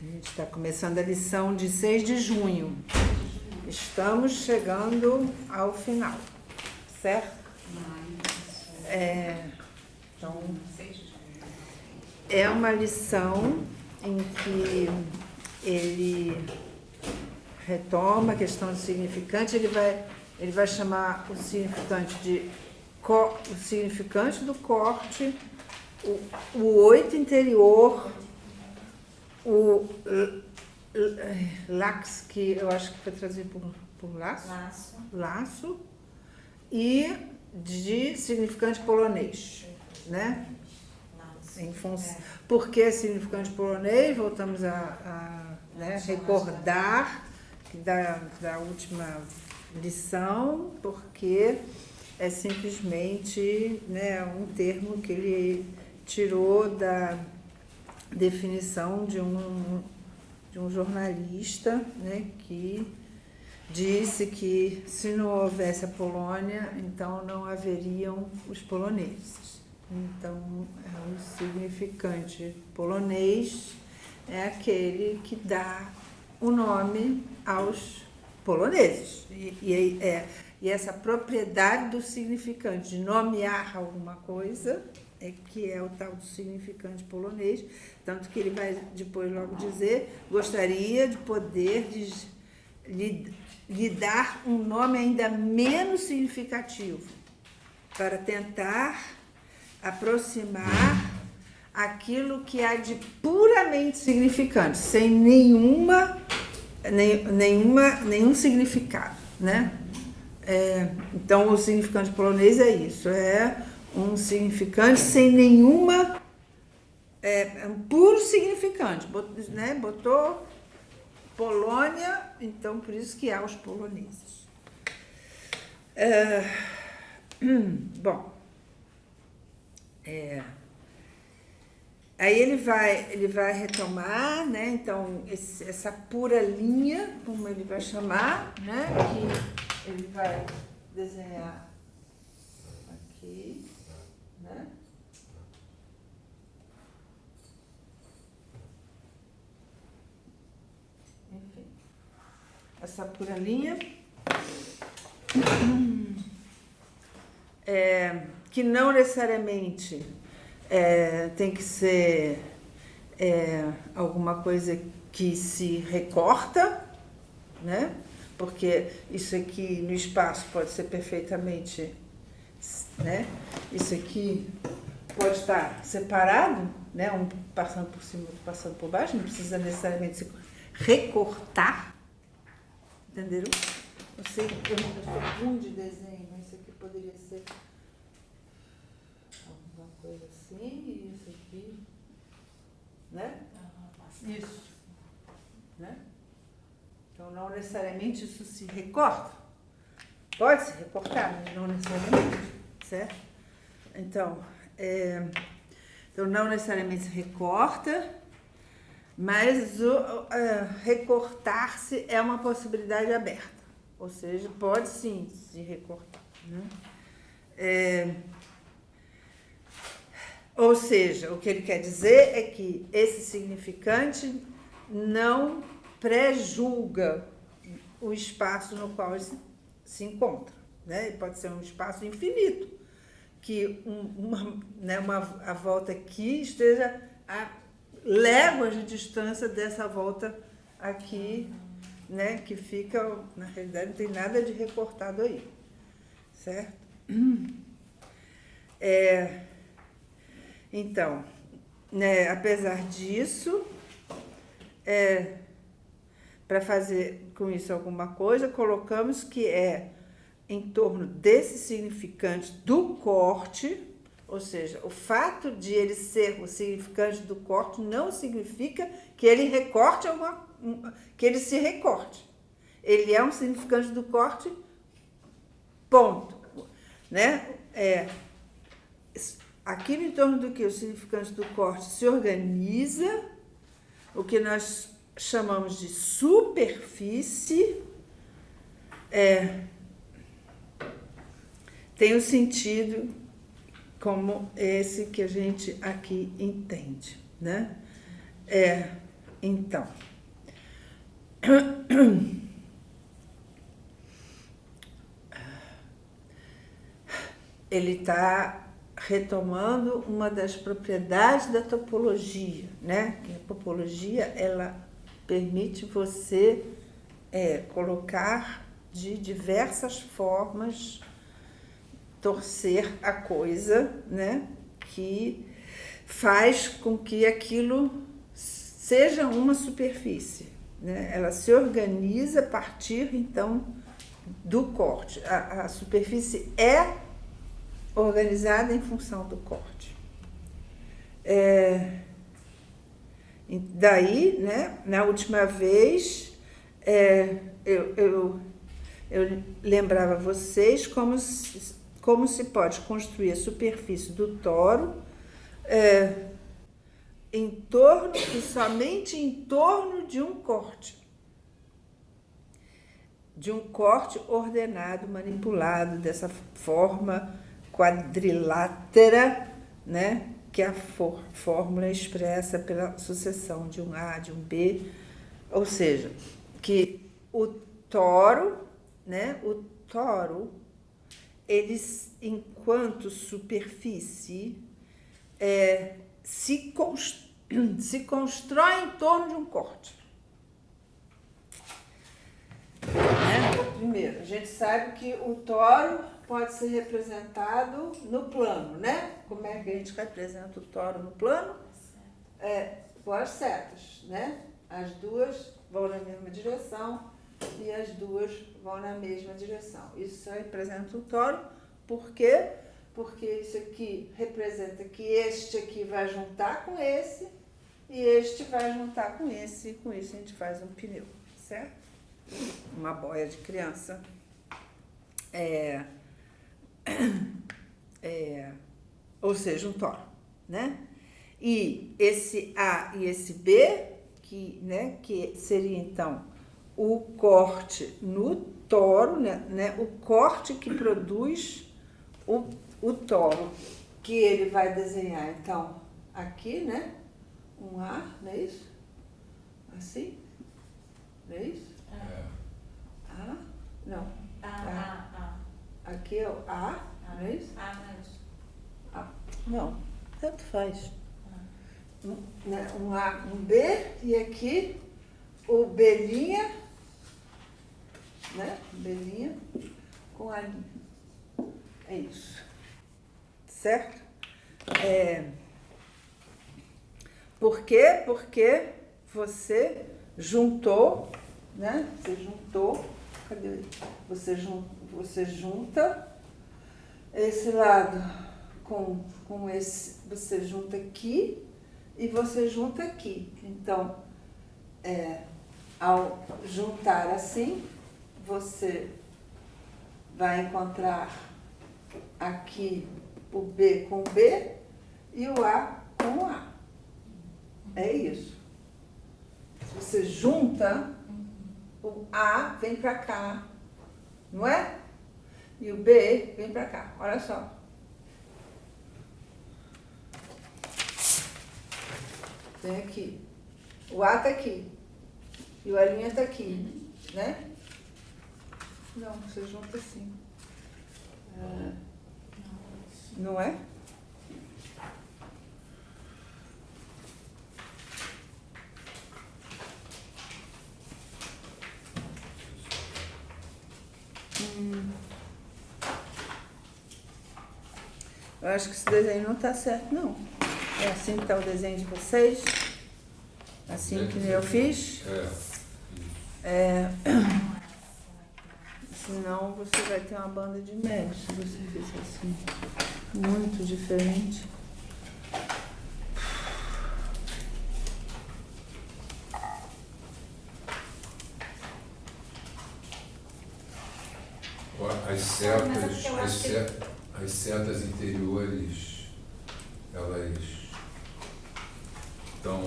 A gente está começando a lição de 6 de junho. Estamos chegando ao final, certo? Então, é uma lição em que ele retoma a questão do significante, ele vai chamar o significante o significante do corte, o oito interior, o lax, que eu acho que foi trazido por laço, e de significante polonês, né? Por que significante polonês? Voltamos a recordar da última lição, porque é simplesmente, né, um termo que ele tirou da definição de um jornalista, né, que disse que se não houvesse a Polônia, então não haveriam os poloneses. Então, o significante polonês é aquele que dá o nome aos poloneses. E essa propriedade do significante, de nomear alguma coisa, que é o tal do significante polonês, tanto que ele vai depois logo dizer, gostaria de poder lhe dar um nome ainda menos significativo, para tentar aproximar aquilo que há de puramente significante, sem nenhum significado, né? Então, o significante polonês é isso, é um significante sem nenhuma, um puro significante, né? Botou Polônia, então por isso que há os poloneses. Bom, aí ele vai retomar, né? Então essa pura linha, como ele vai chamar, né? Que ele vai desenhar aqui, né? Enfim, essa pura linha, que não necessariamente tem que ser alguma coisa que se recorta, né? Porque isso aqui no espaço pode ser perfeitamente, né? Isso aqui pode estar separado, né? Um passando por cima, outro passando por baixo, não precisa necessariamente se recortar, entenderam? Eu sei que eu sou ruim de desenho, mas isso aqui poderia ser alguma coisa assim, e isso aqui, né? Isso, né? Então, não necessariamente isso se recorta. Pode se recortar, mas não necessariamente, certo? Então, não necessariamente se recorta, mas recortar-se é uma possibilidade aberta. Ou seja, pode sim se recortar, né? Ou seja, o que ele quer dizer é que esse significante não pré-julga o espaço no qual ele se encontra, né? Ele pode ser um espaço infinito, que a volta aqui esteja a léguas de distância dessa volta aqui, né? Que fica, na realidade, não tem nada de recortado aí, certo? Então, né, apesar disso, para fazer com isso alguma coisa, colocamos que é em torno desse significante do corte, ou seja, o fato de ele ser o significante do corte não significa que ele recorte que ele se recorte. Ele é um significante do corte, ponto, né? Aquilo em torno do que o significante do corte se organiza, o que nós chamamos de superfície, tem um sentido como esse que a gente aqui entende, né? Então, ele está retomando uma das propriedades da topologia, né? Que a topologia, ela permite você colocar de diversas formas, torcer a coisa, né? Que faz com que aquilo seja uma superfície, né? Ela se organiza a partir, então, do corte. A superfície é organizada em função do corte. Daí, né, na última vez, eu lembrava vocês como se pode construir a superfície do toro em torno e somente em torno de um corte. De um corte ordenado, manipulado dessa forma quadrilátera, né? Que a fórmula expressa pela sucessão de um A, de um B, ou seja, que o toro, né? O toro, eles, enquanto superfície, se constrói em torno de um corte. Primeiro, a gente sabe que o toro pode ser representado no plano, né? Como é que a gente representa o toro no plano? Com as setas, né? As duas vão na mesma direção e as duas vão na mesma direção. Isso representa o toro. Por quê? Porque isso aqui representa que este aqui vai juntar com esse e este vai juntar com esse, e com isso a gente faz um pneu, certo? Uma boia de criança. Ou seja, um toro, né? E esse A e esse B, que seria então o corte no toro, né? O corte que produz o toro, que ele vai desenhar então aqui, né? Um A, não é isso? Assim? Não é isso? A? Não. A. Aqui é o A, não é isso? A, não é isso. Não, tanto faz. Um A, um B, e aqui o B', né? B' com A'. É isso. Certo? Por quê? Porque você juntou, né? Você juntou. Cadê ele? Você junta esse lado com esse. Você junta aqui e você junta aqui. Então, ao juntar assim, você vai encontrar aqui o B com o B e o A com o A. É isso. Você junta, o A vem para cá, não é? E o B vem para cá. Olha só. Vem aqui. O A está aqui. E o A' está aqui, né? Não, você junta assim. Não é? Eu acho que esse desenho não está certo, não. É assim que está o desenho de vocês? Assim que eu fiz? Senão você vai ter uma banda de médios se você fizer assim. Muito diferente. As setas interiores, elas estão...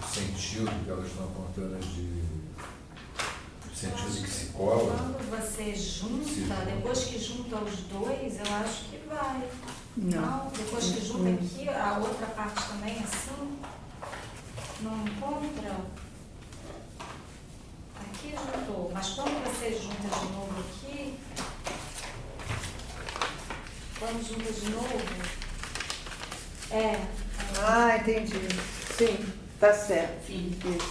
O sentido que elas estão apontando o sentido que se cola. Quando você junta, depois que junta os dois, eu acho que vai. Não? Depois que junta aqui, a outra parte também assim? Não encontra? Aqui juntou, mas quando você junta de novo aqui, quando junta de novo, Ah, entendi. Sim, tá certo. Sim. Isso,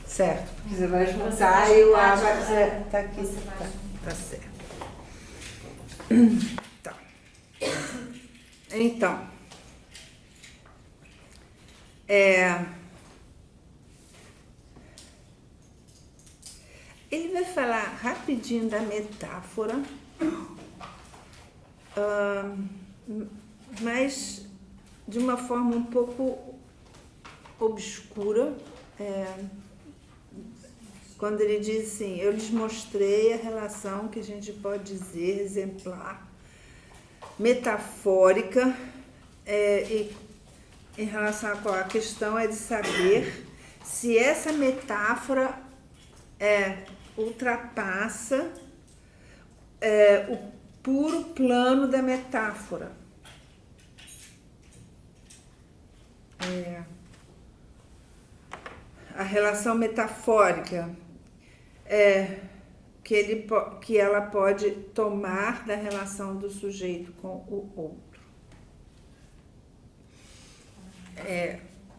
certo, porque você vai Você juntar vai e o juntar, A vai... Tá aqui, você vai tá certo. Tá. Então, ele vai falar rapidinho da metáfora, mas de uma forma um pouco obscura, quando ele diz assim: eu lhes mostrei a relação que a gente pode dizer exemplar, metafórica, e em relação a qual a questão é de saber se essa metáfora ultrapassa o puro plano da metáfora. A relação metafórica que ela pode tomar da relação do sujeito com o outro.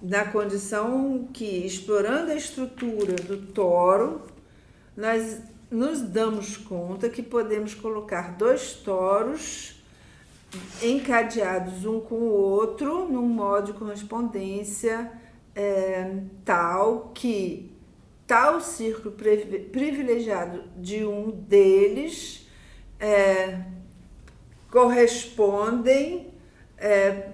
Na condição que, explorando a estrutura do toro, nós nos damos conta que podemos colocar dois toros encadeados um com o outro num modo de correspondência tal que tal círculo privilegiado de um deles correspondem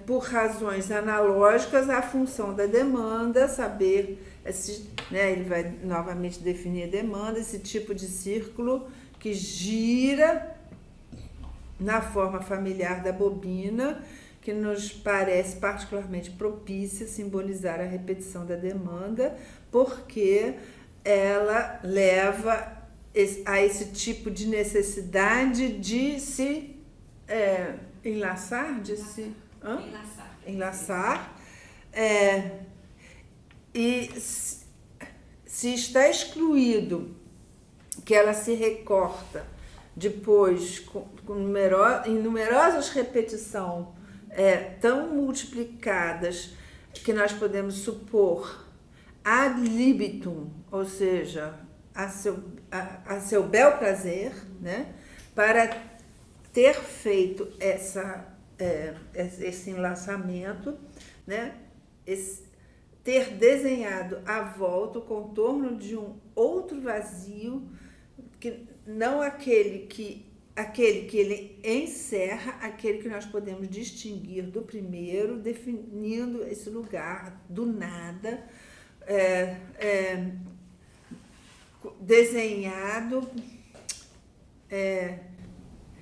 por razões analógicas à função da demanda, saber, ele vai novamente definir a demanda, esse tipo de círculo que gira na forma familiar da bobina, que nos parece particularmente propícia a simbolizar a repetição da demanda, porque ela leva a esse tipo de necessidade de se enlaçar, enlaçar, e se está excluído que ela se recorta depois em numerosas repetições tão multiplicadas que nós podemos supor ad libitum, ou seja, a seu bel prazer, né, para ter feito esse enlaçamento, né, ter desenhado à volta o contorno de um outro vazio, que não aquele que ele encerra, aquele que nós podemos distinguir do primeiro, definindo esse lugar do nada, desenhado,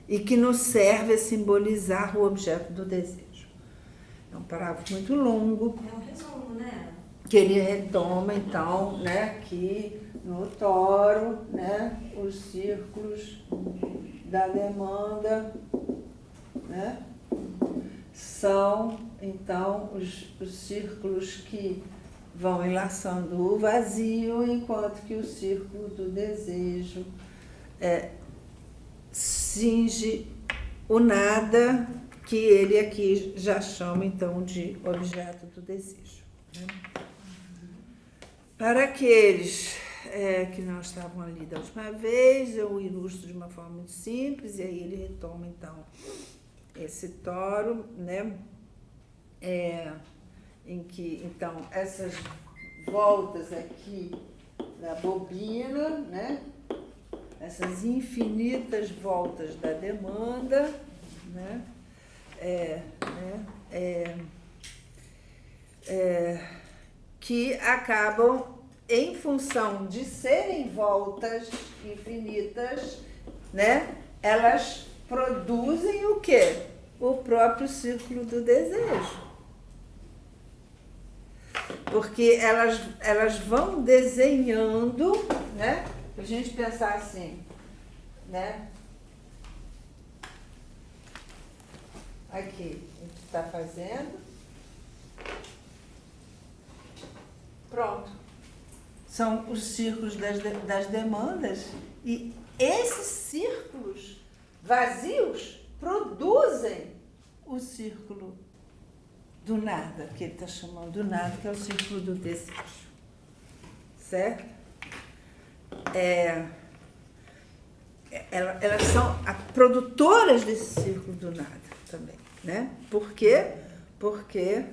e que nos serve a simbolizar o objeto do desejo. É um parágrafo muito longo. É um resumo, né? Que ele retoma, então, né, que no toro, né, os círculos da demanda, né, são, então, os círculos que vão enlaçando o vazio, enquanto que o círculo do desejo cinge o nada, que ele aqui já chama, então, de objeto do desejo. Né? Para aqueles que não estavam ali da última vez, eu ilustro de uma forma muito simples, e aí ele retoma, então, esse toro, né? Em que, então, essas voltas aqui da bobina, né? Essas infinitas voltas da demanda, né? Que acabam, em função de serem voltas infinitas, né? Elas produzem o quê? O próprio círculo do desejo. Porque elas vão desenhando, né? Para a gente pensar assim, né? aqui, a gente está fazendo. Pronto. São os círculos das demandas e esses círculos vazios produzem o círculo do nada, que ele está chamando do nada, que é o círculo do desejo. Certo? Elas são produtoras desse círculo do nada também, né? Por quê? Porque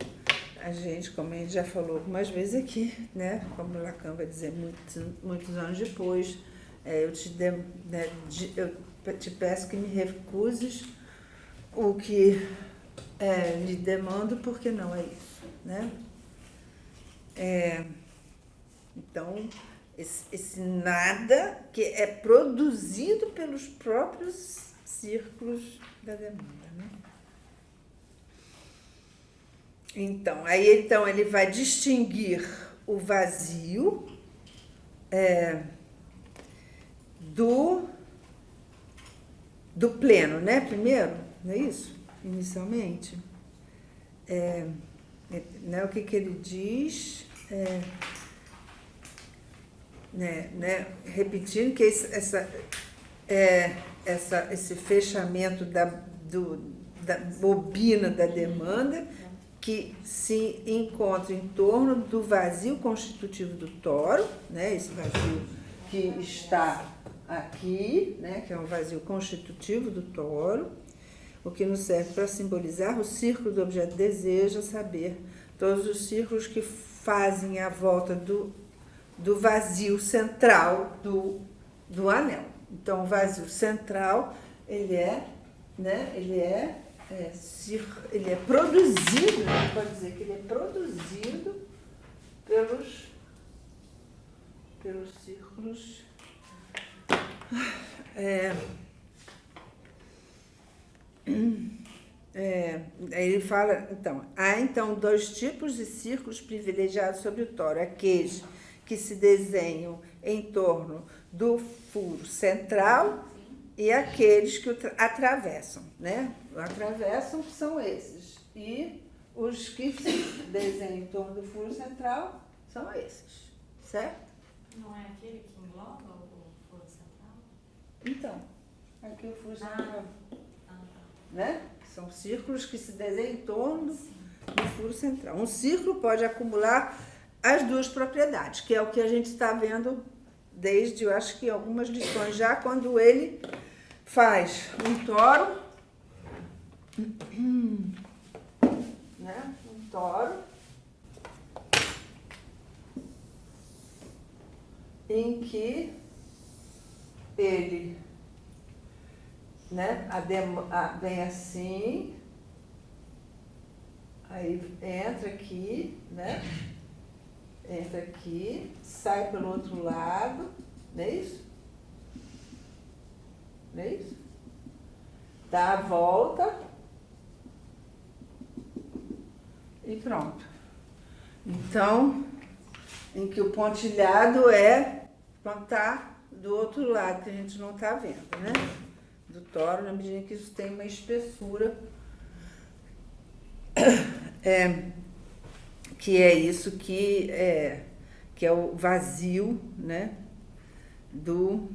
a gente, como a gente já falou algumas vezes aqui, né? Como Lacan vai dizer muitos anos depois, eu te peço que me recuses o que lhe demando, porque não é isso, né? Então, esse nada que é produzido pelos próprios círculos da demanda, né? Então, ele vai distinguir o vazio do pleno, né? Primeiro, não é isso? Inicialmente. Né? O que ele diz? Repetindo que esse fechamento da bobina da demanda que se encontra em torno do vazio constitutivo do toro, né? Esse vazio que está aqui, né? Que é um vazio constitutivo do toro, o que nos serve para simbolizar o círculo do objeto de desejo, a saber, todos os círculos que fazem a volta do vazio central do anel. Então, o vazio central, ele é produzido, a gente pode dizer que ele é produzido pelos círculos. Ele fala, então, há então dois tipos de círculos privilegiados sobre o toro, aqueles que se desenham em torno do furo central e aqueles que o atravessam, né? O atravessam são esses, e os que se desenham em torno do furo central são esses, certo? Não é aquele que engloba o furo central? Então, aqui o furo central, né? São círculos que se desenham em torno do furo central. Um círculo pode acumular as duas propriedades, que é o que a gente está vendo desde, eu acho que algumas lições já, quando ele faz um toro, né? Um toro em que ele, né? Vem assim, aí entra aqui, né? Entra aqui, sai pelo outro lado, não é isso? Não é isso? Dá a volta e pronto. Então, em que o pontilhado é quando está do outro lado, que a gente não está vendo, né? Do toro, na medida que isso tem uma espessura, que é isso que é o vazio, né? Do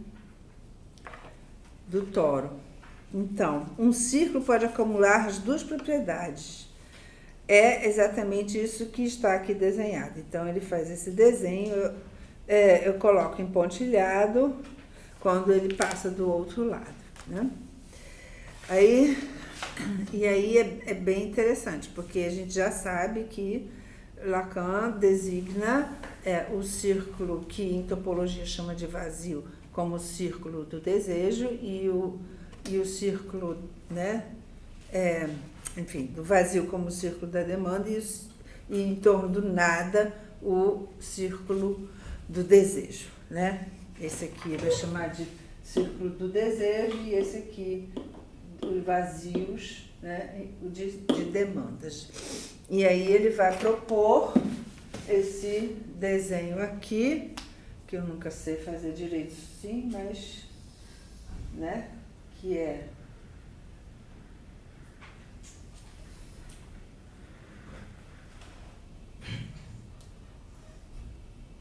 toro. Então, um círculo pode acumular as duas propriedades. É exatamente isso que está aqui desenhado. Então, ele faz esse desenho, eu coloco em pontilhado quando ele passa do outro lado, né? Aí é bem interessante, porque a gente já sabe que Lacan designa o círculo que em topologia chama de vazio como o círculo do desejo e o círculo, né, enfim, do vazio como o círculo da demanda e em torno do nada o círculo do desejo, né? Esse aqui vai chamar de círculo do desejo e esse aqui os vazios, né, de demandas. E aí ele vai propor esse desenho aqui, que eu nunca sei fazer direito sim, mas, né, que é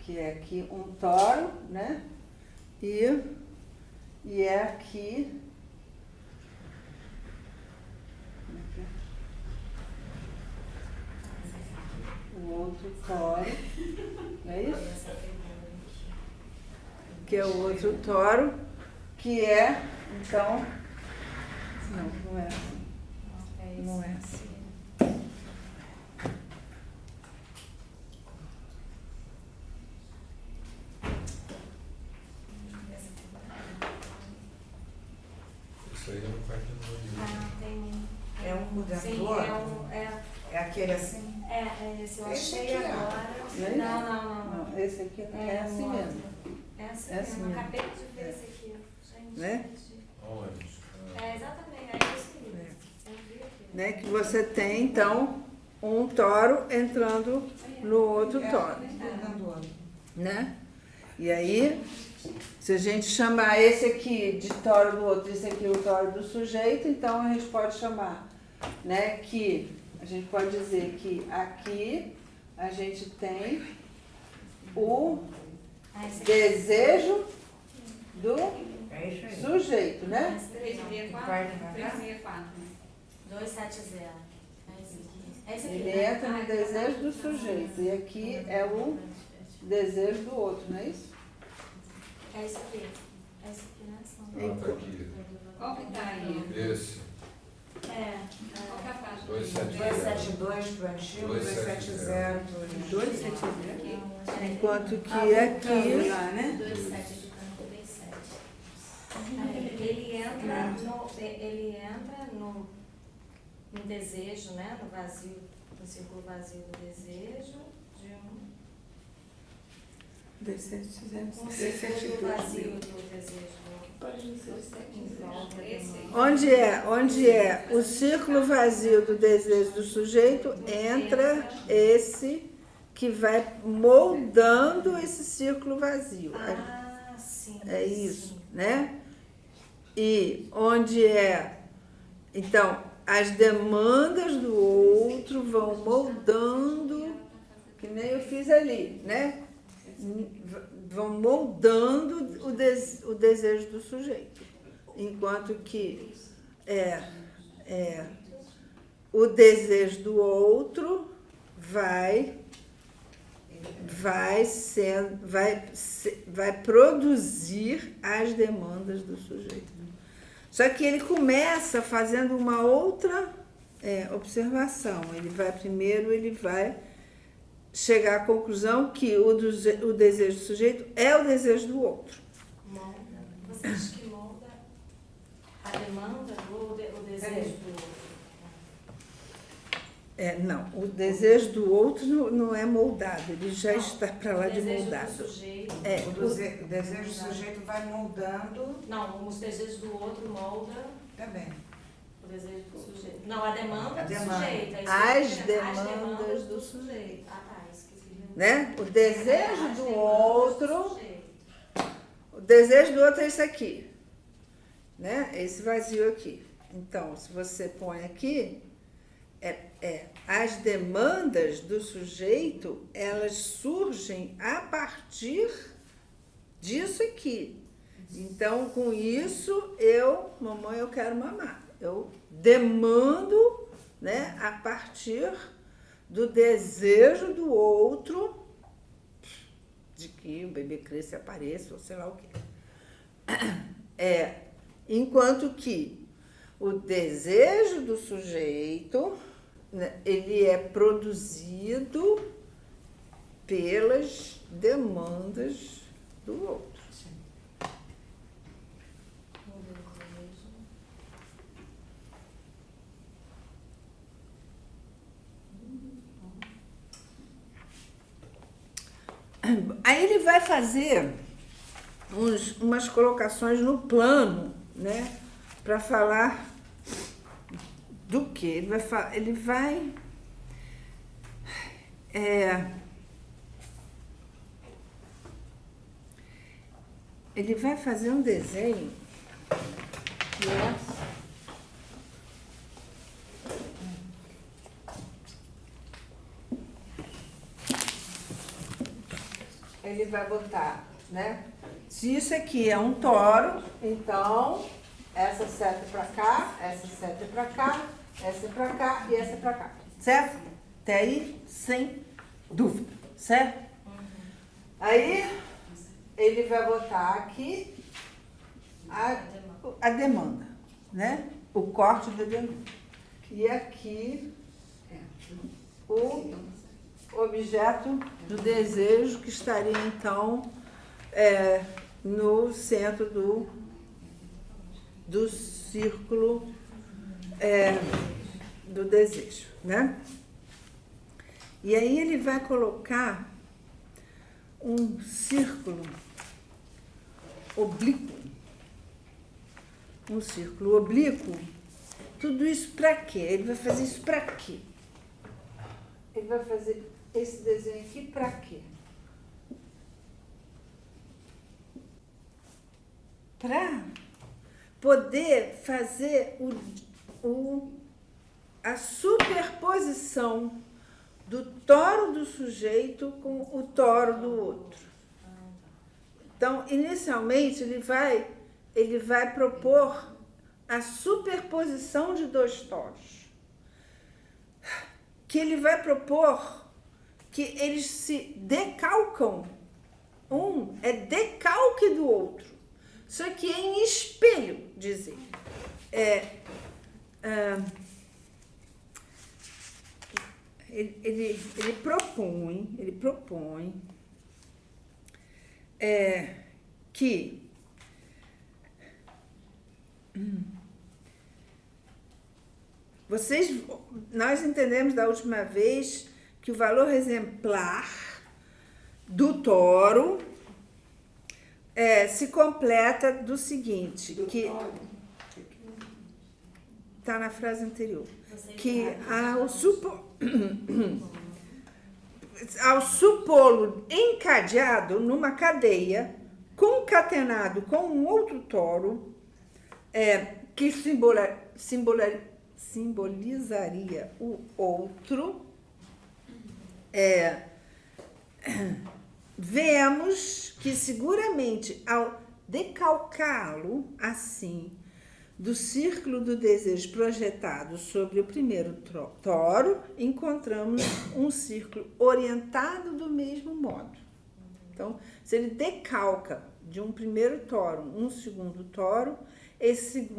que é aqui um toro, né? E é aqui o outro toro, não é isso? Que é o outro toro, que é, então, não é assim. Não é assim. Isso aí é no quarto do Tem. É um mudando Sim, do outro? é aquele assim? esse eu Esse achei aqui, ó. agora. Não é isso? Não. Não, esse aqui é assim um mesmo. outro. É assim É assim mesmo. mesmo. Acabei de ver esse aqui. Gente, Né? Onde? exatamente, é isso aí. É. Eu vi aqui. Né? Que você tem, então, um toro entrando no outro toro. Mudando do outro. Né? E aí, se a gente chamar esse aqui de toro do outro, esse aqui o toro do sujeito, então a gente pode chamar, né, que a gente pode dizer que aqui a gente tem o Esse aqui. desejo do É isso aí. sujeito, né? Esse aqui. 364. 270. É esse aqui. É esse aqui, Ele né? entra no desejo do sujeito e aqui é o desejo do outro, não é isso? É esse aqui. É esse aqui, né? Ah, tá aqui. Qual que tá aí? Esse. Qual que é a faixa? 272 para antigo, 270 Aqui. Enquanto que aqui Lá, né? 27 ele entra no desejo, né? No vazio, no círculo vazio do desejo de um. Um círculo vazio do desejo onde é o círculo vazio do desejo do sujeito, entra esse que vai moldando esse círculo vazio. Sim. É isso, né? E onde é, então, as demandas do outro vão moldando, que nem eu fiz ali, né? Vão moldando o desejo do sujeito. Enquanto que o desejo do outro vai produzir as demandas do sujeito. Só que ele começa fazendo uma outra observação. Primeiro ele vai chegar à conclusão que o desejo do sujeito é o desejo do outro. Molda. Você acha que molda a demanda ou o desejo do outro? Não, o desejo do outro não é moldado, ele já está para lá de O moldado. desejo do sujeito. O desejo do sujeito vai moldando Não, os desejos do outro molda também. o desejo do sujeito. Não, a demanda A do demanda. sujeito. É isso As que eu quero. demandas do sujeito. Ah, tá, esqueci de lembrar. Né? O desejo As do demandas outro, do sujeito. o desejo do outro é esse aqui, né? Esse vazio aqui. Então, se você põe aqui, as demandas do sujeito, elas surgem a partir disso aqui. Então, com isso, mamãe, eu quero mamar. Eu demando, né, a partir do desejo do outro de que o bebê cresça e apareça, ou sei lá o quê. Enquanto que o desejo do sujeito, né, ele é produzido pelas demandas do outro. Aí ele vai fazer umas colocações no plano, né, para falar do que? Ele vai fazer um desenho que ele vai botar, né? Se isso aqui é um toro, então essa seta para cá, essa seta para cá, essa para cá e essa para cá, certo? Até aí, sem dúvida, certo? Aí ele vai botar aqui a demanda, né? O corte da demanda. E aqui o objeto do desejo, que estaria então no centro do círculo do desejo, né? E aí ele vai colocar um círculo oblíquo. Um círculo oblíquo. Tudo isso para quê? Ele vai fazer isso para quê? Ele vai fazer esse desenho aqui para quê? Para poder fazer a superposição do toro do sujeito com o toro do outro. Então, inicialmente, ele vai propor a superposição de dois toros, que ele vai propor que eles se decalcam. Um é decalque do outro, só que é em espelho, dizer. Ele propõe que nós entendemos da última vez que o valor exemplar do toro se completa do seguinte, que está na frase anterior, que ao supô-lo encadeado numa cadeia, concatenado com um outro toro, que simbolizaria o outro, vemos que seguramente ao decalcá-lo assim do círculo do desejo projetado sobre o primeiro toro, encontramos um círculo orientado do mesmo modo. Então, se ele decalca de um primeiro toro um segundo toro, esse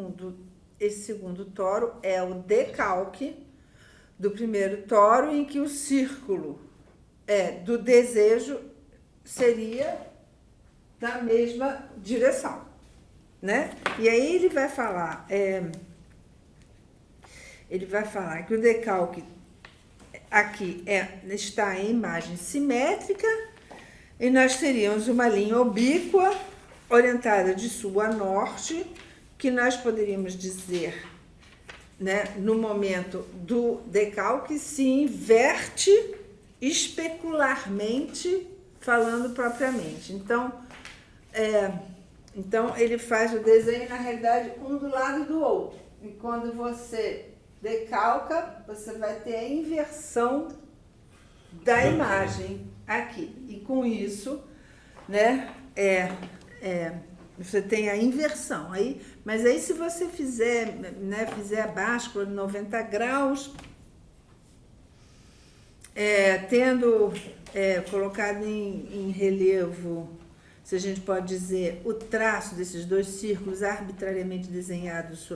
segundo toro é o decalque do primeiro toro, em que o círculo do desejo seria da mesma direção, né? E aí ele vai falar que o decalque aqui está em imagem simétrica, e nós teríamos uma linha ubíqua orientada de sul a norte, que nós poderíamos dizer, né, no momento do decalque, se inverte especularmente, falando propriamente. Então, ele faz o desenho, na realidade, um do lado do outro. E quando você decalca, você vai ter a inversão da imagem aqui. E com isso, né, você tem a inversão. Mas aí, se você fizer a báscula de 90 graus, tendo colocado em relevo, se a gente pode dizer, o traço desses dois círculos arbitrariamente desenhados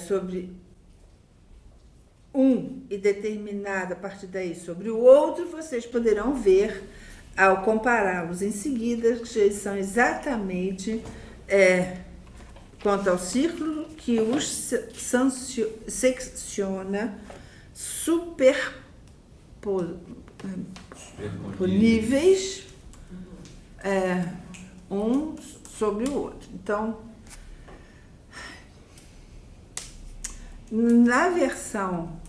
sobre um e determinado a partir daí sobre o outro, vocês poderão ver, ao compará-los em seguida, que eles são exatamente, quanto ao círculo, que os secciona superponíveis um sobre o outro. Então, na versão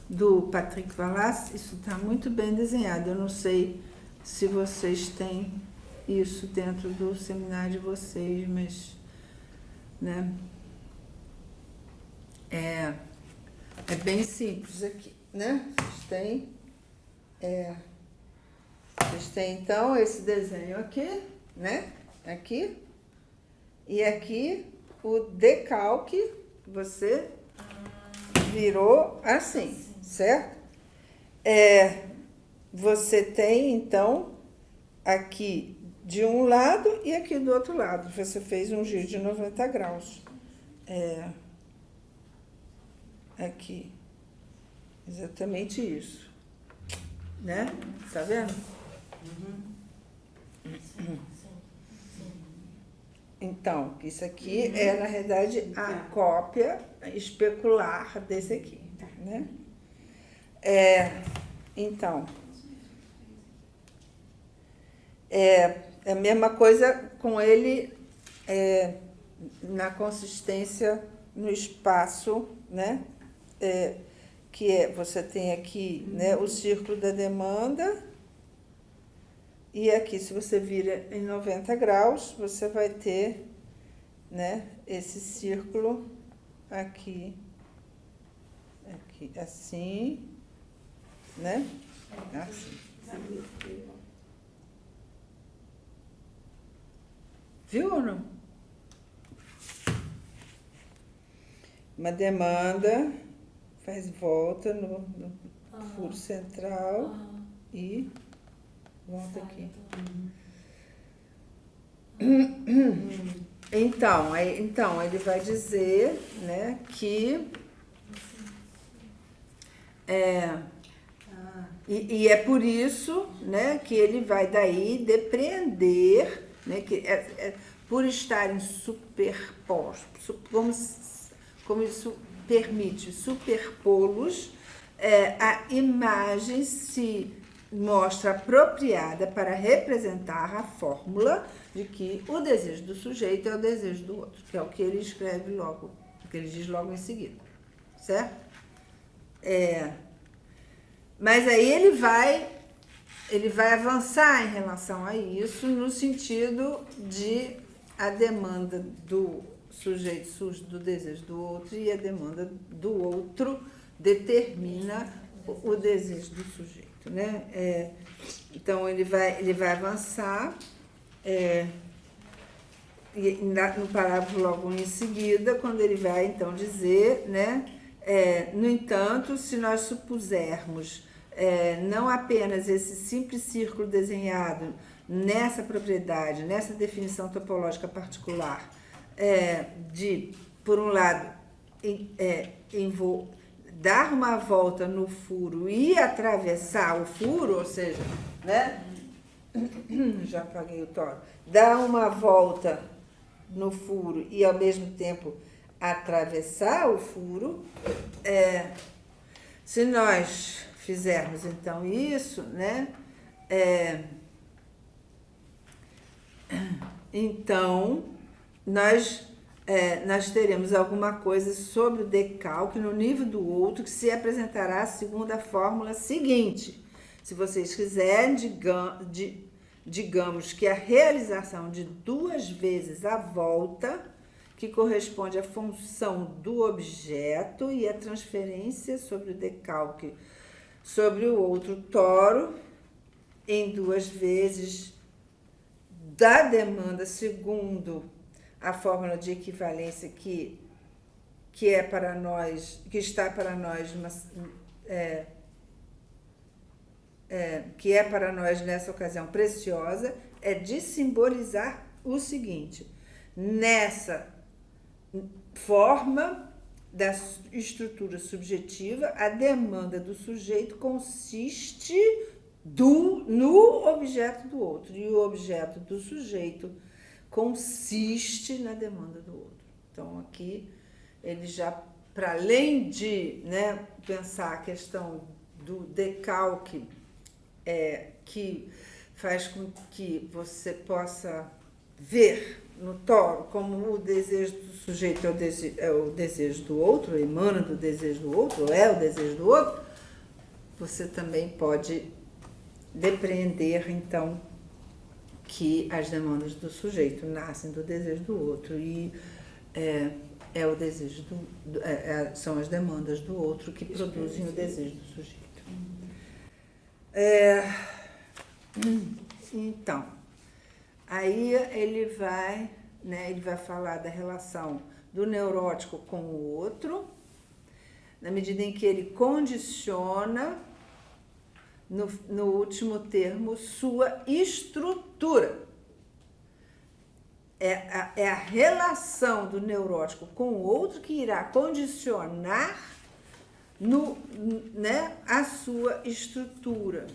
do Patrick Vallas, isso está muito bem desenhado. Eu não sei se vocês têm isso dentro do seminário de vocês, mas, né, é bem simples aqui, né? Vocês têm Vocês têm, então, esse desenho aqui, né? Aqui. E aqui o decalque, você virou assim, certo? Você tem, então, aqui de um lado e aqui do outro lado. Você fez um giro de 90 graus. Aqui. Exatamente isso. Né? Tá vendo? Então, isso aqui é, na realidade, a cópia especular desse aqui. Né? Então, a mesma coisa com ele na consistência no espaço, né? Que você tem aqui, né, o círculo da demanda, e aqui, se você vira em 90 graus, você vai ter, né, esse círculo aqui, assim, né? Assim. Viu ou não? Uma demanda faz volta no furo central e volta aqui. Então, ele vai dizer, né, que e é por isso, né, que ele vai daí depreender, né, que por estarem superpostos, como isso permite superpô-los, a imagem se mostra apropriada para representar a fórmula de que o desejo do sujeito é o desejo do outro, que é o que ele escreve logo, o que ele diz logo em seguida, certo? Mas aí ele vai avançar em relação a isso no sentido de a demanda do sujeito surge do desejo do outro e a demanda do outro determina o desejo do sujeito, né? Então ele vai avançar no parágrafo logo em seguida, quando ele vai então dizer, né? No entanto, se nós supusermos não apenas esse simples círculo desenhado nessa propriedade, nessa definição topológica particular, de, por um lado, dar uma volta no furo e atravessar o furo, ou seja, né? Já apaguei o toro. Dar uma volta no furo e, ao mesmo tempo, atravessar o furo. Se nós fizermos, então, isso, né? Então, nós teremos alguma coisa sobre o decalque no nível do outro que se apresentará segundo a fórmula seguinte. Se vocês quiserem, digamos que a realização de 2 vezes a volta, que corresponde à função do objeto, e a transferência sobre o decalque sobre o outro toro, em 2 vezes da demanda segundo a fórmula de equivalência que é para nós, que está para nós que é para nós nessa ocasião preciosa, é de simbolizar o seguinte: nessa forma da estrutura subjetiva, a demanda do sujeito consiste no objeto do outro, e o objeto do sujeito consiste na demanda do outro. Então, aqui, ele já, para além de, né, pensar a questão do decalque, que faz com que você possa ver no toro como o desejo do sujeito é o desejo do outro, emana do desejo do outro, é o desejo do outro, você também pode depreender, então, que as demandas do sujeito nascem do desejo do outro e o desejo são as demandas do outro que produzem o desejo do sujeito. Então, aí ele vai, né, ele vai falar da relação do neurótico com o outro, na medida em que ele condiciona, no último termo, sua estrutura. É a relação do neurótico com o outro que irá condicionar né, a sua estrutura.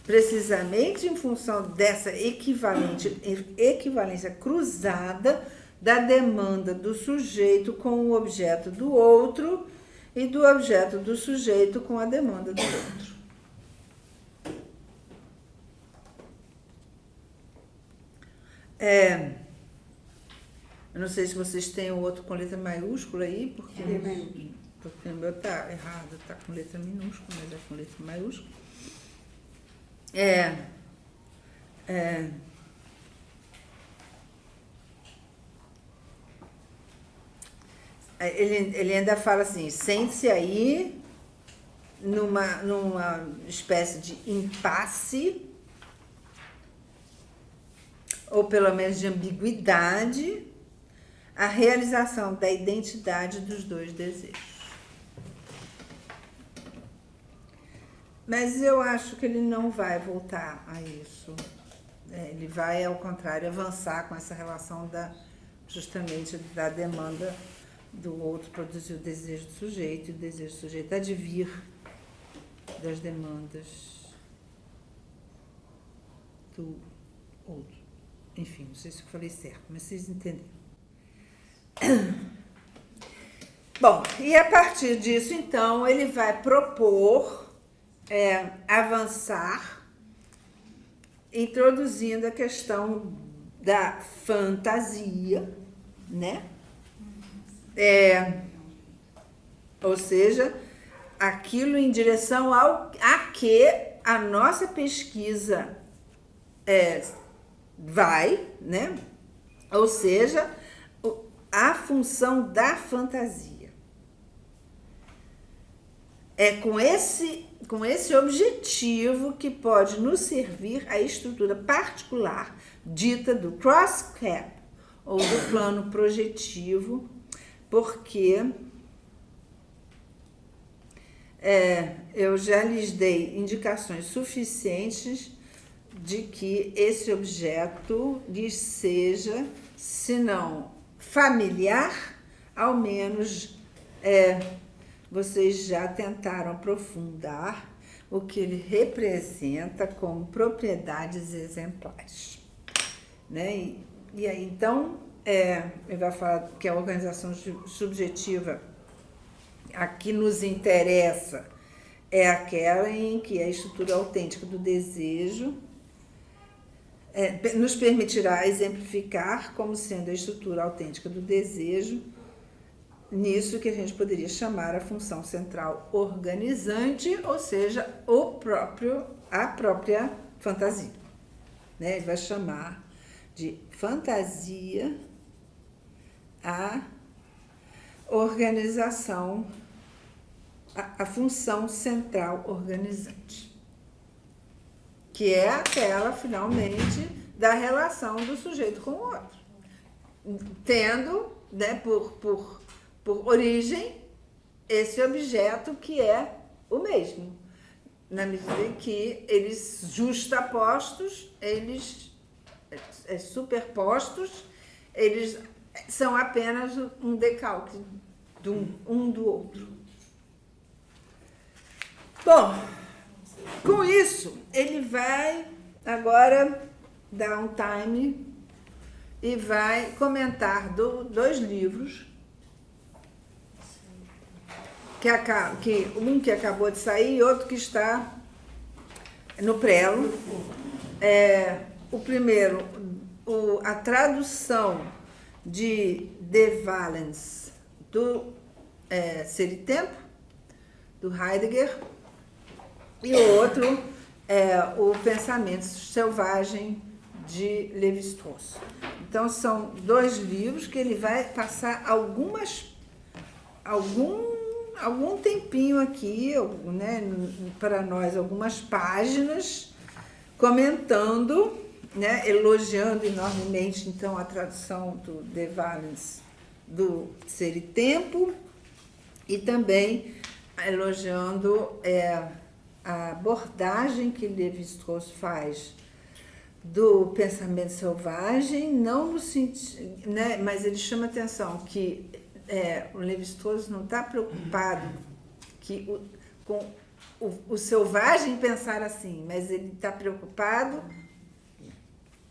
Precisamente em função dessa equivalência cruzada da demanda do sujeito com o objeto do outro e do objeto do sujeito com a demanda do outro. Eu não sei se vocês têm o outro com letra maiúscula aí, porque o meu está errado, está com letra minúscula, mas é com letra maiúscula. Ele ainda fala assim, sente-se aí numa espécie de impasse, ou pelo menos de ambiguidade, a realização da identidade dos dois desejos. Mas eu acho que ele não vai voltar a isso. Ele vai, ao contrário, avançar com essa relação justamente da demanda do outro produzir o desejo do sujeito, e o desejo do sujeito advir das demandas do outro. Enfim, não sei se eu falei certo, mas vocês entenderam. Bom, e a partir disso, então, ele vai propor avançar, introduzindo a questão da fantasia, né? Ou seja, aquilo em direção a que a nossa pesquisa vai, né? Ou seja, a função da fantasia. É com esse objetivo que pode nos servir a estrutura particular dita do cross-cap, ou do plano projetivo, porque eu já lhes dei indicações suficientes de que esse objeto lhes seja, se não familiar, ao menos vocês já tentaram aprofundar o que ele representa como propriedades exemplares, né? E aí, então, ele vai falar que a organização subjetiva, a que nos interessa, é aquela em que a estrutura autêntica do desejo nos permitirá exemplificar como sendo a estrutura autêntica do desejo, nisso que a gente poderia chamar a função central organizante, ou seja, a própria fantasia, né? Ele vai chamar de fantasia a organização, a função central organizante, que é aquela, finalmente, da relação do sujeito com o outro, tendo, né, por origem esse objeto que é o mesmo, na medida em que eles justapostos, eles superpostos, eles são apenas um decalque um do outro. Bom, com isso, ele vai agora dar um time e vai comentar dois livros, um que acabou de sair e outro que está no prelo. O primeiro, a tradução de De Valens do Ser e Tempo, do Heidegger, e o outro o Pensamento Selvagem, de Lévi-Strauss. Então, são dois livros que ele vai passar algumas algum tempinho aqui, né, para nós, algumas páginas, comentando, né, elogiando enormemente, então, a tradução do De Valens do Ser e Tempo, e também elogiando a abordagem que Lévi-Strauss faz do pensamento selvagem, não no sentido, né, mas ele chama atenção que o Lévi-Strauss não está preocupado com o selvagem pensar assim, mas ele está preocupado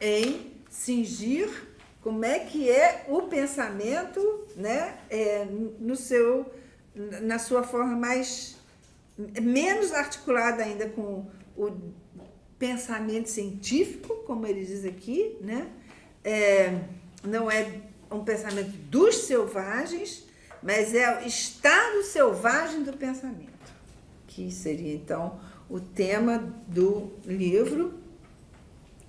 em cingir como é que é o pensamento, né, na sua forma menos articulada ainda com o pensamento científico, como ele diz aqui, né? Não é um pensamento dos selvagens, mas é o estado selvagem do pensamento, que seria, então, o tema do livro,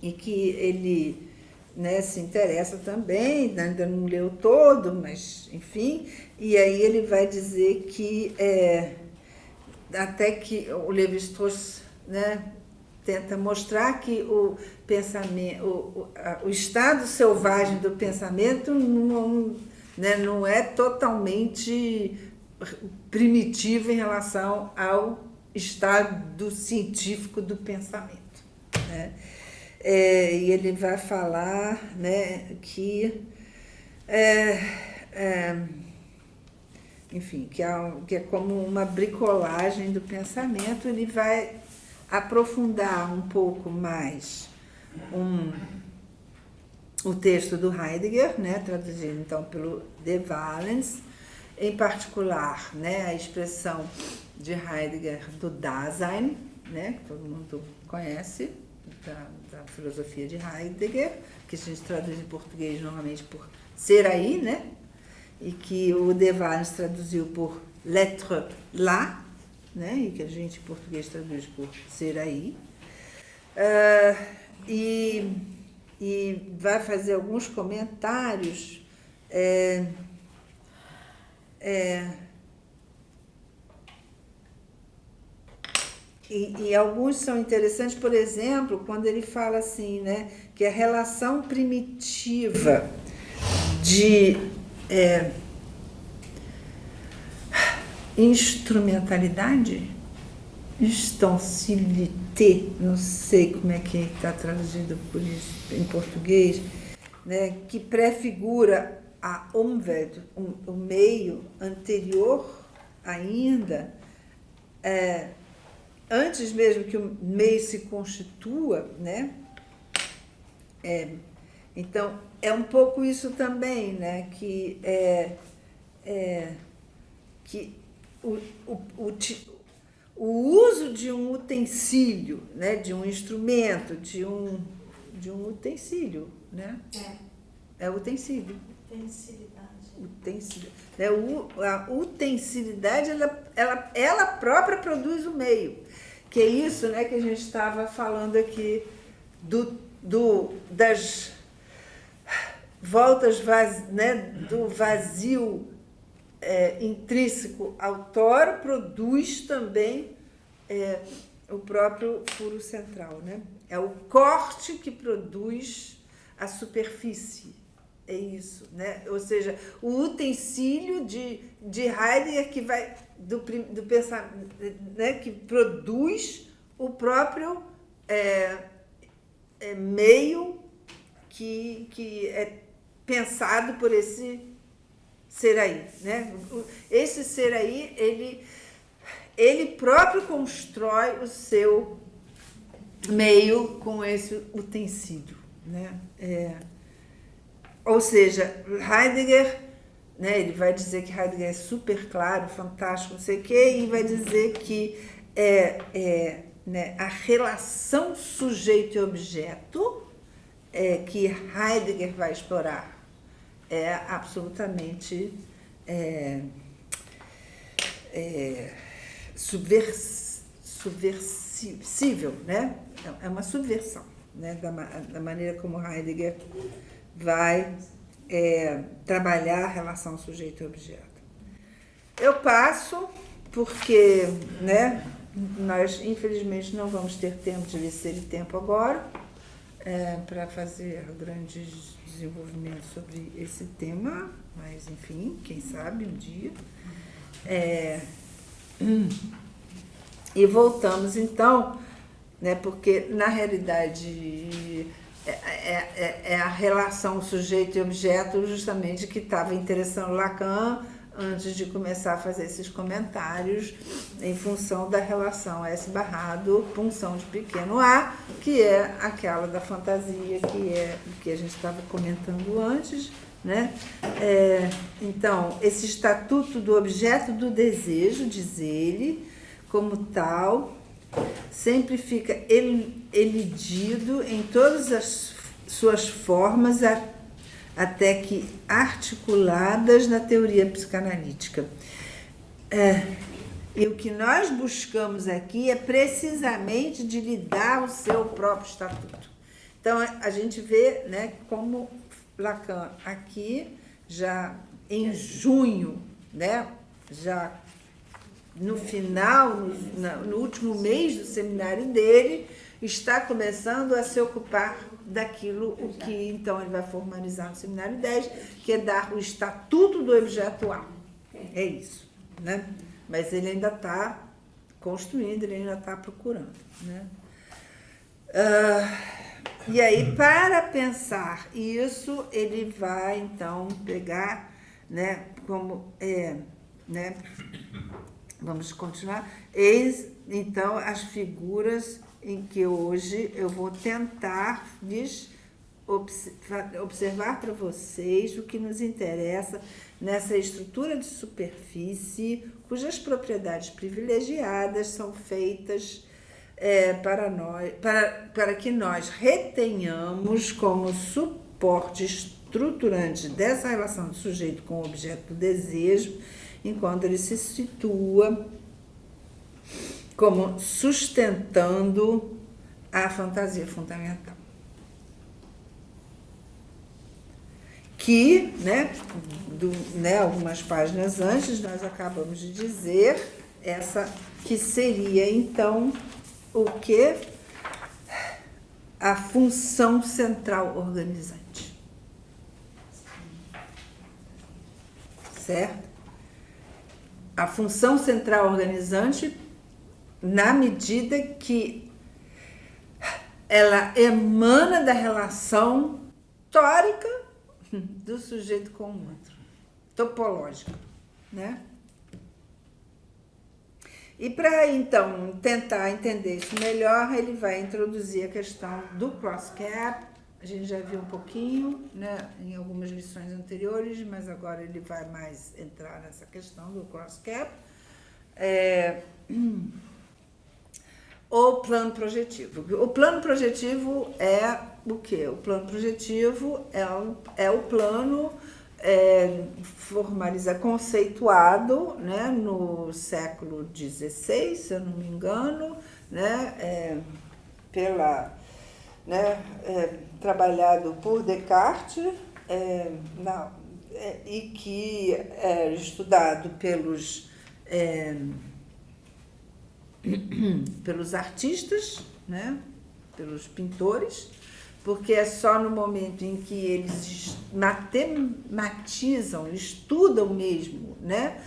e que ele, né, se interessa também, ainda não leu todo, mas, enfim, e aí ele vai dizer que, até que o Lévi-Strauss, né, tenta mostrar que o pensamento, o estado selvagem do pensamento não, né, não é totalmente primitivo em relação ao estado científico do pensamento, né? E ele vai falar, né, que enfim, que é como uma bricolagem do pensamento. Ele vai aprofundar um pouco mais o texto do Heidegger, né, traduzido então pelo De Valens, em particular, né, a expressão de Heidegger do Dasein, né, que todo mundo conhece, da filosofia de Heidegger, que a gente traduz em português normalmente por ser aí, né, e que o De Valens traduziu por l'être là, né, e que a gente em português traduz por ser aí, e vai fazer alguns comentários e alguns são interessantes, por exemplo, quando ele fala assim, né, que a relação primitiva de instrumentalidade, instancilité, não sei como é que está traduzido por isso em português, né, que prefigura a Umwelt, o meio anterior ainda, antes mesmo que o meio se constitua, né? Então, é um pouco isso também, né? Que o uso de um utensílio, né? De um instrumento, de um utensílio, né? É utensílio. Utensilidade. Né? A utensilidade, ela própria produz o meio. Que é isso, né, que a gente estava falando aqui das voltas, né, do vazio intrínseco ao tórax, produz também o próprio furo central, né? É o corte que produz a superfície. É isso, né? Ou seja, o utensílio de Heidegger que vai do pensamento, né? Que produz o próprio meio que é pensado por esse ser aí, né? Esse ser aí, ele próprio constrói o seu meio com esse utensílio, né? Ou seja, Heidegger, né, ele vai dizer que Heidegger é super claro, fantástico, não sei o quê, e vai dizer que né, a relação sujeito e objeto que Heidegger vai explorar é absolutamente subversível, né? É uma subversão, né, da maneira como Heidegger vai trabalhar a relação sujeito e objeto. Eu passo porque, né, nós infelizmente não vamos ter tempo de vencer tempo agora para fazer grandes desenvolvimentos sobre esse tema, mas enfim, quem sabe um dia. E voltamos então, né, porque na realidade é a relação sujeito e objeto justamente que estava interessando Lacan antes de começar a fazer esses comentários em função da relação S barrado, punção de pequeno a, que é aquela da fantasia, que é o que a gente estava comentando antes, né? Então, esse estatuto do objeto do desejo, diz ele, como tal, sempre fica elidido em todas as suas formas até que articuladas na teoria psicanalítica. E o que nós buscamos aqui é precisamente de lhe dar o seu próprio estatuto. Então, a gente vê, né, como Lacan aqui, já em junho, né, já no final, no último mês do seminário dele, está começando a se ocupar daquilo o que então ele vai formalizar no seminário 10, que é dar o estatuto do objeto A. É isso, né? Mas ele ainda está construindo, ele ainda está procurando, né? E aí, para pensar isso, ele vai então pegar, né, como né? Vamos continuar. Eis então as figuras em que hoje eu vou tentar observar para vocês o que nos interessa nessa estrutura de superfície, cujas propriedades privilegiadas são feitas para que nós retenhamos como suporte estruturante dessa relação do sujeito com o objeto do desejo, enquanto ele se situa como sustentando a fantasia fundamental. Que, né, algumas páginas antes, nós acabamos de dizer, essa que seria, então, o quê? A função central organizante. Certo? A função central organizante, na medida que ela emana da relação tórica do sujeito com o outro, topológica, né? E para, então, tentar entender isso melhor, ele vai introduzir a questão do cross-cap. A gente já viu um pouquinho, né, em algumas lições anteriores, mas agora ele vai mais entrar nessa questão do cross-cap. O plano projetivo. O plano projetivo é o quê? O plano projetivo é o plano conceituado, né, no século XVI, se eu não me engano, né, trabalhado por Descartes, e que é estudado pelos artistas, né, pelos pintores, porque é só no momento em que eles matematizam, estudam mesmo, né,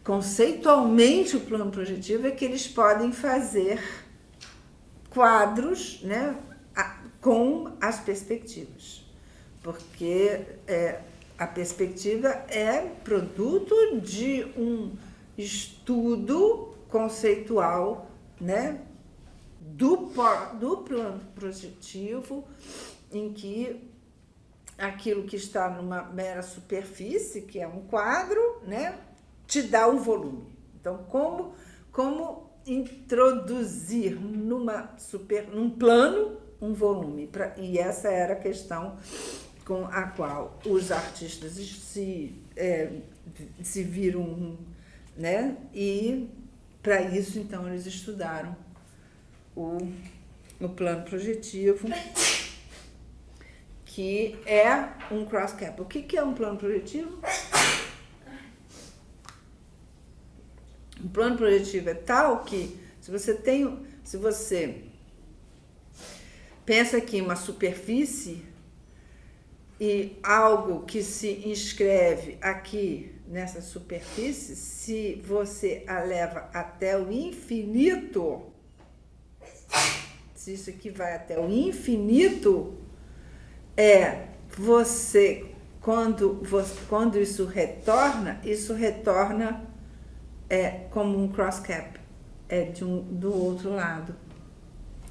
conceitualmente o plano projetivo, é que eles podem fazer quadros, né, com as perspectivas, porque a perspectiva é produto de um estudo conceitual, né, do plano projetivo, em que aquilo que está numa mera superfície, que é um quadro, né, te dá um volume. Então, como introduzir num plano um volume? E essa era a questão com a qual os artistas se viram, né, e para isso, então, eles estudaram o plano projetivo, que é um cross-cap. O que é um plano projetivo? O plano projetivo é tal que se você pensa aqui em uma superfície e algo que se inscreve aqui nessa superfície, se você a leva até o infinito, se isso aqui vai até o infinito, quando isso retorna como um cross cap, do outro lado.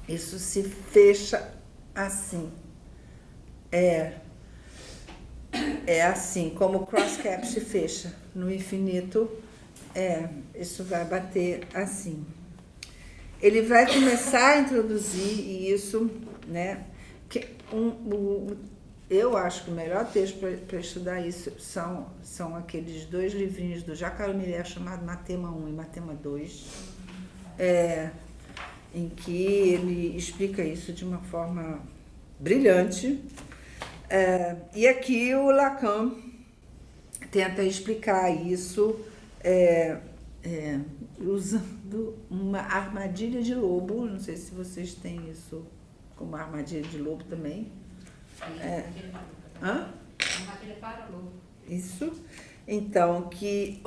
Isso se fecha assim. É assim, como o cross cap se fecha no infinito, isso vai bater assim. Ele vai começar a introduzir isso, né? Eu acho que o melhor texto para estudar isso são aqueles 2 livrinhos do Jacques Miller chamado Matema 1 e Matema 2, em que ele explica isso de uma forma brilhante. E aqui o Lacan tenta explicar isso usando uma armadilha de lobo. Não sei se vocês têm isso como armadilha de lobo também. Uma armadilha para o lobo. Isso. Então, que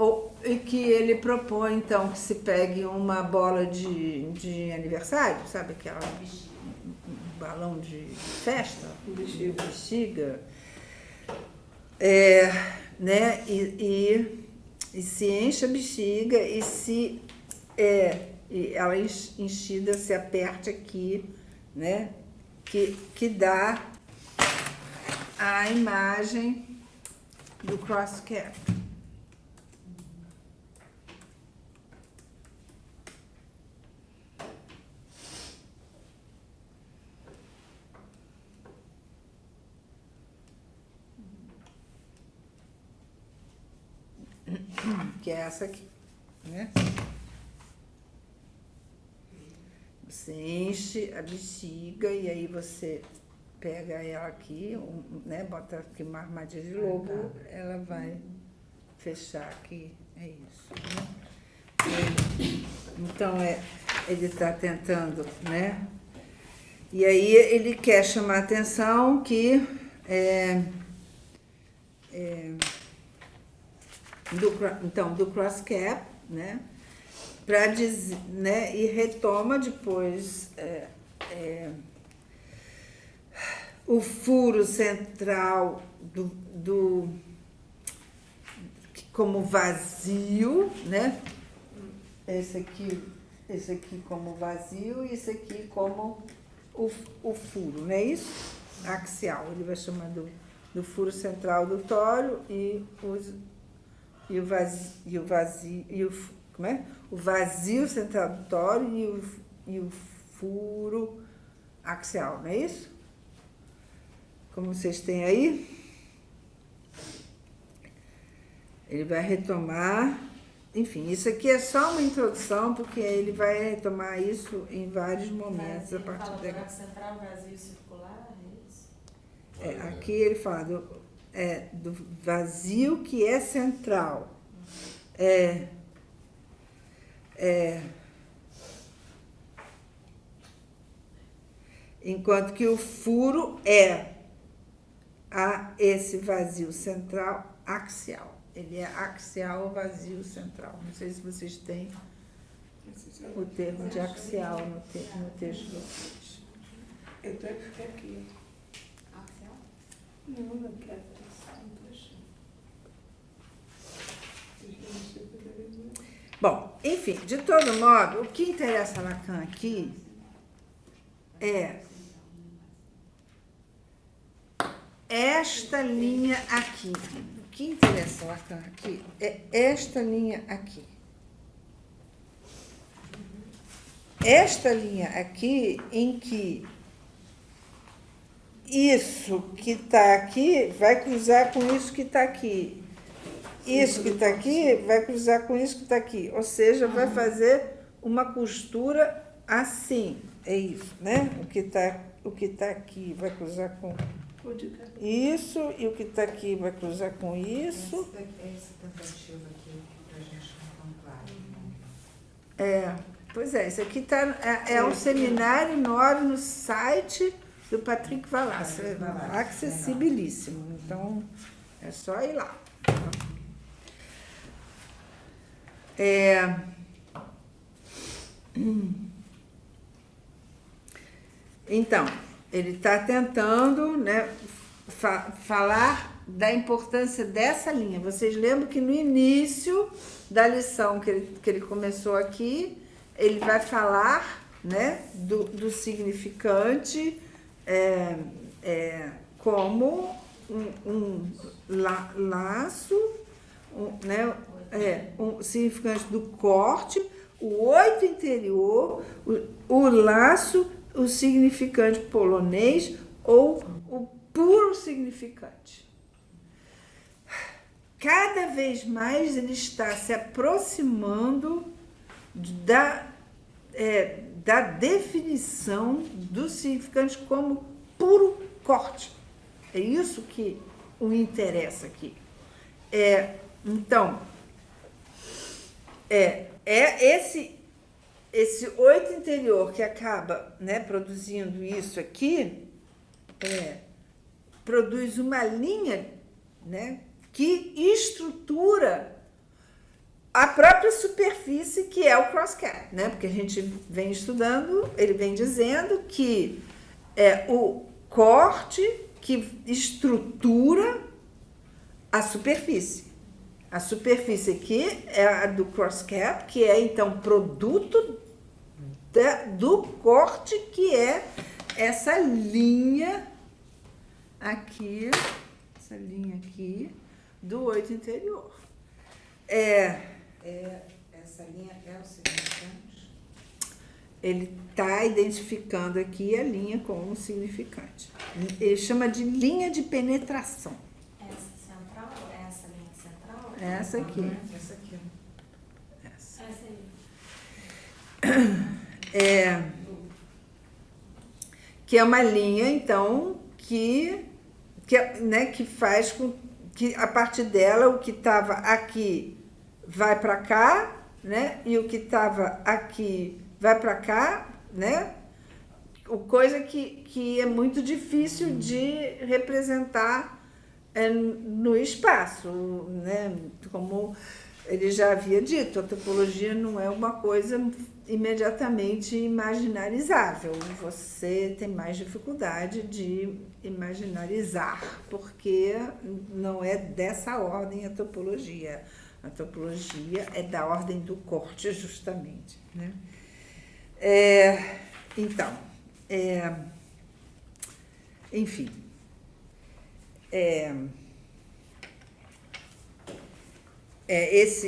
ele propõe, então, que se pegue uma bola de aniversário, sabe aquela balão de festa, bexiga, né? E se enche a bexiga e ela enchida se aperte aqui, né? Que dá a imagem do cross cap. Que é essa aqui, né? Você enche a bexiga e aí você pega ela aqui, né? Bota aqui uma armadilha de lobo, ela vai fechar aqui, é isso, né? Então, ele está tentando, né? E aí ele quer chamar a atenção que do cross cap, né? Para dizer, né? E retoma depois o furo central como vazio, né? Esse aqui como vazio e esse aqui como o furo, não é isso? Axial. Ele vai chamar do furo central do tório o vazio central do tório e o furo axial, não é isso? Como vocês têm aí? Ele vai retomar, enfim, isso aqui é só uma introdução, porque ele vai retomar isso em vários momentos a partir daqui. Central, vazio circular, é isso? Aqui ele fala do vazio que é central. Enquanto que o furo esse vazio central axial. Ele é axial ou vazio central. Não sei se vocês têm o termo de axial no texto de vocês. Eu tenho que ficar aqui. Axial? Não, não quero. Bom, enfim, de todo modo, o que interessa a Lacan aqui é esta linha aqui. O que interessa a Lacan aqui é esta linha aqui. Esta linha aqui, em que isso que está aqui vai cruzar com isso que está aqui. Isso que está aqui vai cruzar com isso que está aqui. Ou seja, vai fazer uma costura assim. É isso, né? O que está aqui vai cruzar com isso, e o que está aqui vai cruzar com isso. Essa tentativa aqui, para a gente não tão claro. Pois é, isso aqui é um seminário 9 no site do Patrick Valasse, acessibilíssimo, então é só ir lá. Então, ele está tentando, né, falar da importância dessa linha. Vocês lembram que no início da lição que ele começou aqui, ele vai falar, né, do significante como um laço, né, um significante do corte, o 8 interior, o laço, o significante polonês ou o puro significante. Cada vez mais ele está se aproximando da definição do significante como puro corte. É isso que o interessa aqui. Então, esse 8 interior que acaba, né, produzindo isso aqui, produz uma linha, né, que estrutura a própria superfície que é o cross-cap, né? Porque a gente vem estudando, ele vem dizendo que é o corte que estrutura a superfície. A superfície aqui é a do cross-cap, que é então produto do corte, que é essa linha aqui, do 8 interior. Essa linha é o significante? Ele está identificando aqui a linha como um significante. Ele chama de linha de penetração. Essa central? Essa linha central? Essa aqui. Essa aqui. Essa aí. Que é uma linha, então, que faz com que, a partir dela, o que estava aqui vai para cá, né? E o que estava aqui vai para cá, né? Coisa que é muito difícil de representar no espaço, né? Como ele já havia dito, a topologia não é uma coisa imediatamente imaginarizável. Você tem mais dificuldade de imaginarizar, porque não é dessa ordem a topologia. A topologia é da ordem do corte, justamente, né? Enfim.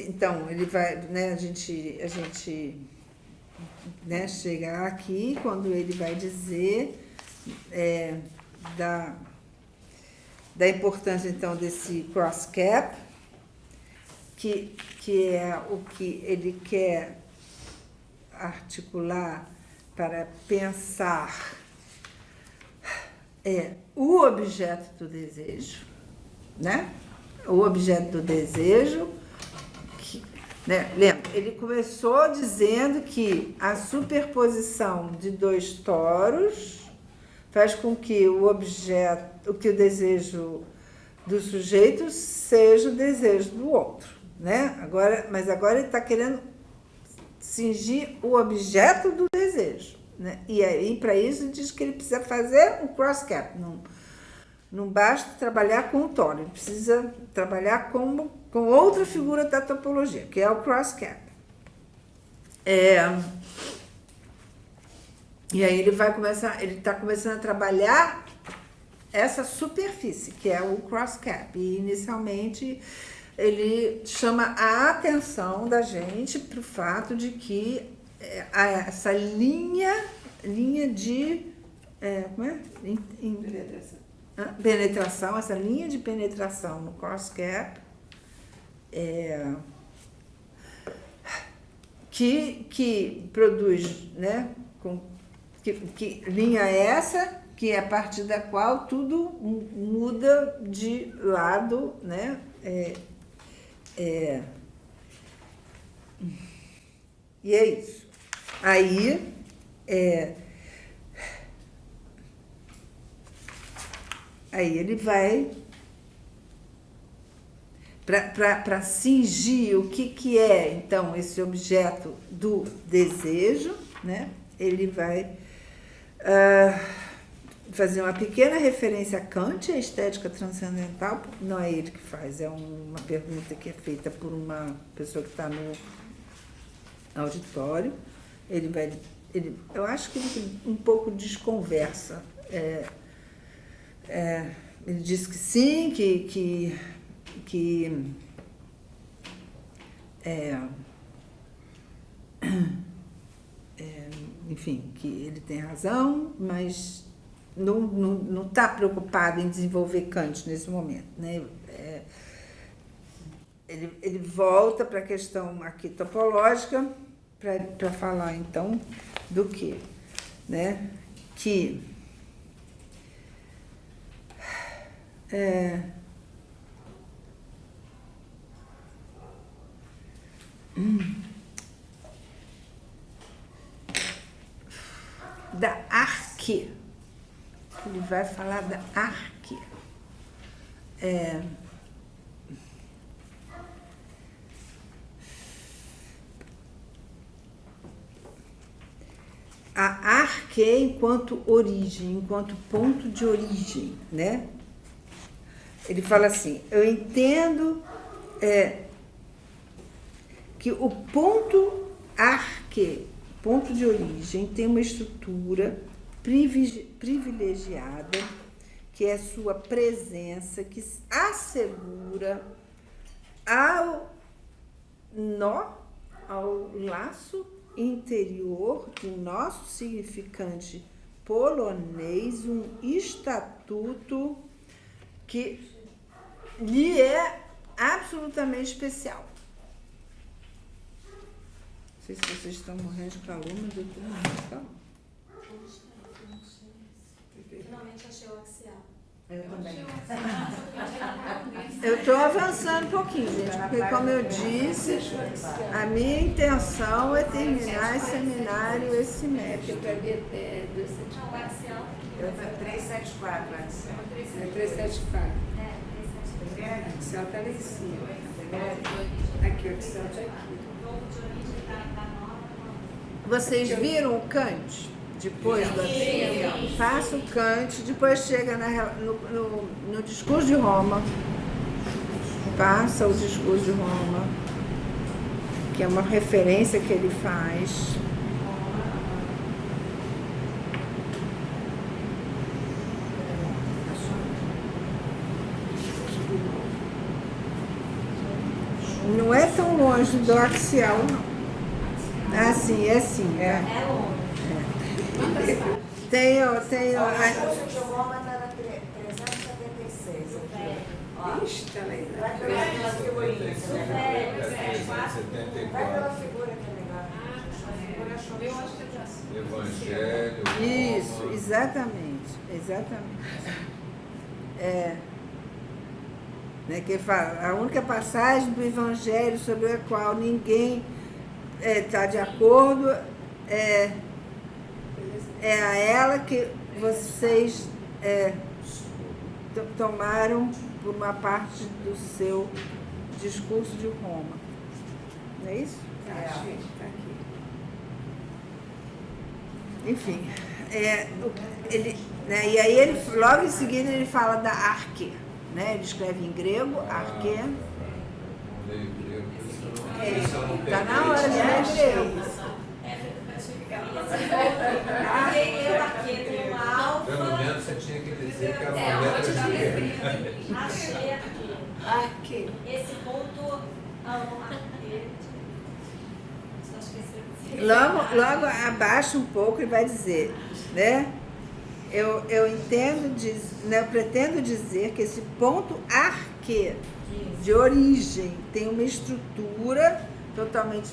Então, ele vai, né, a gente né, chegar aqui quando ele vai dizer da importância, então, desse cross-cap, que é o que ele quer articular para pensar o objeto do desejo, né? O objeto do desejo, né? Lembra, ele começou dizendo que a superposição de dois toros faz com que o desejo do sujeito seja o desejo do outro, né? Mas agora ele está querendo cingir o objeto do desejo, né? E aí, para isso, ele diz que ele precisa fazer um cross-cap. Não basta trabalhar com o toro, ele precisa trabalhar com outra figura da topologia, que é o cross-cap. E aí ele está começando a trabalhar essa superfície, que é o cross-cap. E inicialmente ele chama a atenção da gente para o fato de que essa linha de penetração, essa linha de penetração no cross-cap que produz, né, que linha é essa, que é a partir da qual tudo muda de lado, né? E é isso. Aí, aí ele vai, para cingir o que é, então, esse objeto do desejo, né? Ele vai fazer uma pequena referência a Kant, a estética transcendental. Não é ele que faz, é uma pergunta que é feita por uma pessoa que está no auditório. Eu acho que ele um pouco desconversa. Ele diz que sim, enfim, que ele tem razão, mas não está preocupado em desenvolver Kant nesse momento, né? Ele volta para a questão aqui topológica para falar, então, do quê? Né? Que da arque. Ele vai falar da arque. A arque enquanto origem, enquanto ponto de origem, né? Ele fala assim, eu entendo que o ponto arque, ponto de origem, tem uma estrutura privilegiada, que é sua presença, que assegura ao laço interior do nosso significante polonês um estatuto que lhe é absolutamente especial. Não sei se vocês estão morrendo de calor, mas eu estou morrendo de calor. Finalmente achei o axial. Eu também. Eu estou avançando um pouquinho, gente, porque, como eu disse, a minha intenção é terminar esse seminário esse mês. Eu para ver até 274. Não, o axial. Eu tô 374 antes. É 374. O Excel está lá em cima. Aqui, o Excel está aqui. Vocês viram o Kant? Depois do passa o Kant, depois chega no discurso de Roma, passa o discurso de Roma, que é uma referência que ele faz. Não é tão longe do axial, não. Ah, sim, é sim. É longe. Tenho. O discurso de Roma está na 376. Ixi, está lá. Vai pela figurinha, você vai pela 74. figura que é legal. A figura Eu acho que eu já sei. Evangelho. Isso, Roma. exatamente. Né, que fala, a única passagem do Evangelho sobre a qual ninguém está de acordo é a ela que vocês tomaram por uma parte do seu discurso de Roma. Não é isso? Tá, gente, está aqui. Enfim, né, e aí ele, logo em seguida ele fala da arque, né? Ele escreve em grego, arque. Está na hora de ler grego. Eu aqui tem um alfa. Pelo menos você tinha que dizer que era uma letra de Achei aqui. Aqui. Esse ponto. Aqui. Só esqueci. Logo abaixo um pouco e vai dizer, né? Eu entendo, né, eu pretendo dizer que esse ponto arque de origem tem uma estrutura totalmente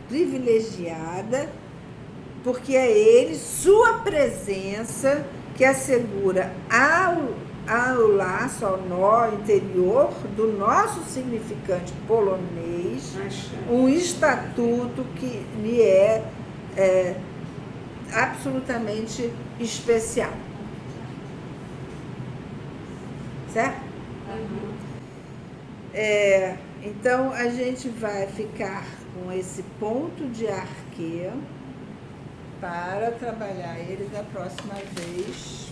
privilegiada, porque é ele, sua presença, que assegura ao laço, ao nó interior do nosso significante polonês, um estatuto que lhe é absolutamente especial. Certo? Então, a gente vai ficar com esse ponto de arquê para trabalhar ele da próxima vez.